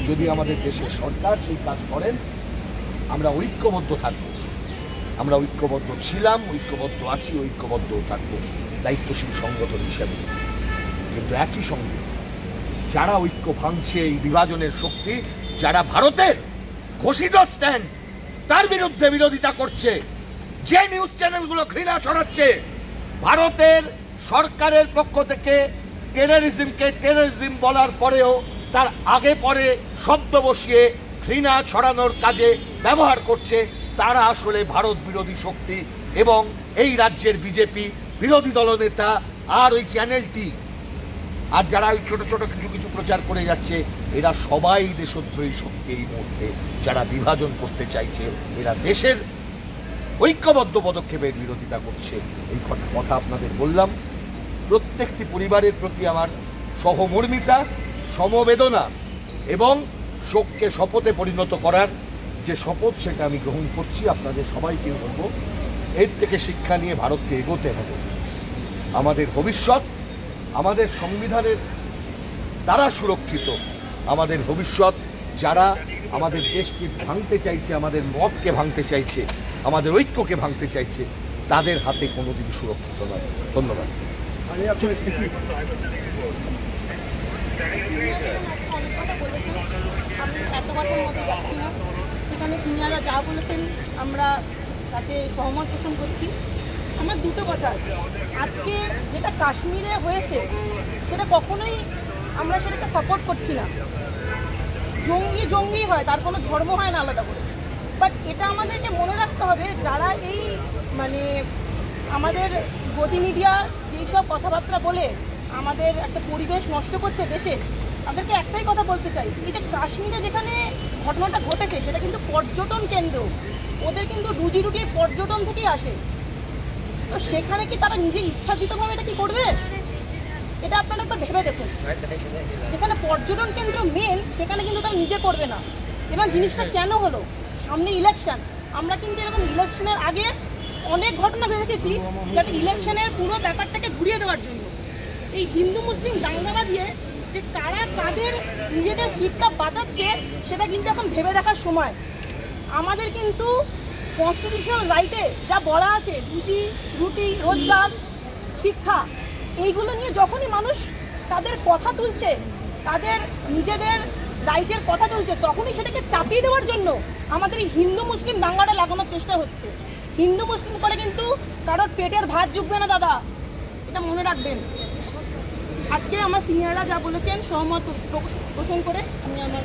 যদি আমাদের দেশের সরকার সেই কাজ করেন আমরা ঐক্যবদ্ধ থাকব। আমরা ঐক্যবদ্ধ ছিলাম, ঐক্যবদ্ধ আছি, ঐক্যবদ্ধও থাকব দায়িত্বশীল সংগঠন হিসেবে। কিন্তু একই সঙ্গে যারা ঐক্য ভাঙছে, এই বিভাজনের শক্তি, যারা ভারতের ঘোষিত স্ট্যান্ড তার বিরুদ্ধে বিরোধিতা করছে, যে নিউজ চ্যানেলগুলো ঘৃণা ছড়াচ্ছে, ভারতের সরকারের পক্ষ থেকে টেররিজমকে টেররিজম বলার পরেও তার আগে পরে শব্দ বসিয়ে ঘৃণা ছড়ানোর কাজে ব্যবহার করছে, তারা আসলে ভারত বিরোধী শক্তি। এবং এই রাজ্যের বিজেপি বিরোধী দলনেতা আর ওই চ্যানেলটি আর যারা ওই ছোট ছোট কিছু প্রচার করে যাচ্ছে, এরা সবাই দেশদ্রোহী শক্তি। এই মুহূর্তে যারা বিভাজন করতে চাইছে, এরা দেশের ঐক্যবদ্ধ পদক্ষেপের বিরোধিতা করছে। এই কথা আপনাদের বললাম। প্রত্যেকটি পরিবারের প্রতি আমার সহমর্মিতা, সমবেদনা এবং শোককে শপথে পরিণত করার যে শপথ, সেটা আমি গ্রহণ করছি। আপনাদের সবাইকে বলবো, এর থেকে শিক্ষা নিয়ে ভারতকে এগোতে হবে। আমাদের ভবিষ্যৎ আমাদের সংবিধানের দ্বারা সুরক্ষিত। আমাদের ভবিষ্যৎ যারা আমাদের দেশকে ভাঙতে চাইছে, আমাদের মতকে ভাঙতে চাইছে, আমাদের ঐক্যকে ভাঙতে চাইছে, তাদের হাতে কোনোদিন সুরক্ষিত নয়। ধন্যবাদ। আমি এত কথার মধ্যে যাচ্ছি না। সেখানে সিনিয়ররা যা বলেছেন আমরা তাতে সহমত পোষণ করছি। আমার দুটো কথা আছে। আজকে যেটা কাশ্মীরে হয়েছে সেটা কখনোই আমরা সেটাকে সাপোর্ট করছি না। জঙ্গি হয়, তার কোনো ধর্ম হয় না আলাদা করে। বাট এটা আমাদেরকে মনে রাখতে হবে, যারা এই আমাদের গদি মিডিয়া যেই সব কথাবার্তা বলে আমাদের একটা পরিবেশ নষ্ট করছে দেশে, তাদেরকে একটাই কথা বলতে চাই, এই যে কাশ্মীরে যেখানে ঘটনাটা ঘটেছে সেটা কিন্তু পর্যটন কেন্দ্র, ওদের কিন্তু রুজি রুটি পর্যটন থেকেই আসে। তো সেখানে কি তারা নিজে ইচ্ছাকৃতভাবে এটা কি করবে? এটা আপনারা একবার ভেবে দেখুন। যেখানে পর্যটন কেন্দ্র মেন, সেখানে কিন্তু তারা নিজে করবে না। এবং জিনিসটা কেন হলো? সামনে ইলেকশন। আমরা কিন্তু এরকম ইলেকশনের আগে অনেক ঘটনা দেখেছি, যেটা ইলেকশনের পুরো ব্যাপারটাকে ঘুরিয়ে দেওয়ার জন্য। এই হিন্দু মুসলিম দাঙ্গা বাঁধিয়ে যে কারা কাদের নিজেদের সিটটা বাঁচাচ্ছে, সেটা কিন্তু এখন ভেবে দেখার সময়। আমাদের কিন্তু কনস্টিটিউশনাল রাইটে যা বলা আছে, রুটি রোজগার, শিক্ষা, এইগুলো নিয়ে যখনই মানুষ তাদের কথা তুলছে, তাদের নিজেদের রাইটের কথা তুলছে, তখনই সেটাকে চাপিয়ে দেওয়ার জন্য আমাদের এই হিন্দু মুসলিম দাঙ্গাটা লাগানোর চেষ্টা হচ্ছে। হিন্দু মুসলিম করে কিন্তু কারোর পেটের ভাত জুটবে না দাদা, এটা মনে রাখবেন। আজকে আমার সিনিয়ররা যা বলেছেন সহমত পোষণ করে আমি আমার